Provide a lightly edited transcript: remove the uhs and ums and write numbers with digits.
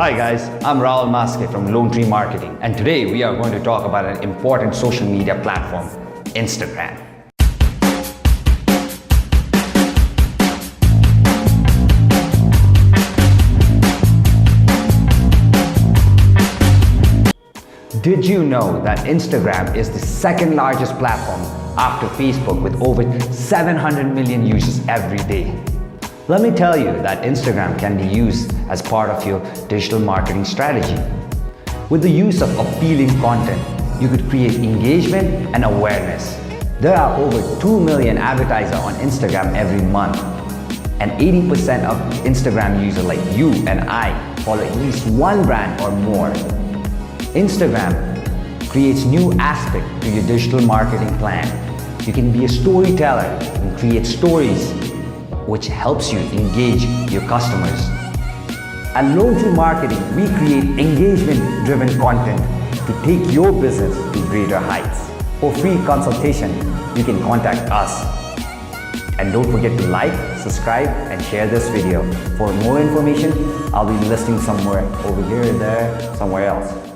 Hi guys, I'm Raul Maske from Lone Tree Marketing, and today we are going to talk about an important social media platform, Instagram. Did you know that Instagram is the second largest platform after Facebook with over 700 million users every day? Let me tell you that Instagram can be used as part of your digital marketing strategy. With the use of appealing content, you could create engagement and awareness. There are over 2 million advertisers on Instagram every month, and 80% of Instagram users like you and I follow at least one brand or more. Instagram creates new aspect to your digital marketing plan. You can be a storyteller and create stories, which helps you engage your customers. At Lone Tree Marketing, we create engagement-driven content to take your business to greater heights. For free consultation, you can contact us. And don't forget to like, subscribe, and share this video. For more information, I'll be listing somewhere over here, there, somewhere else.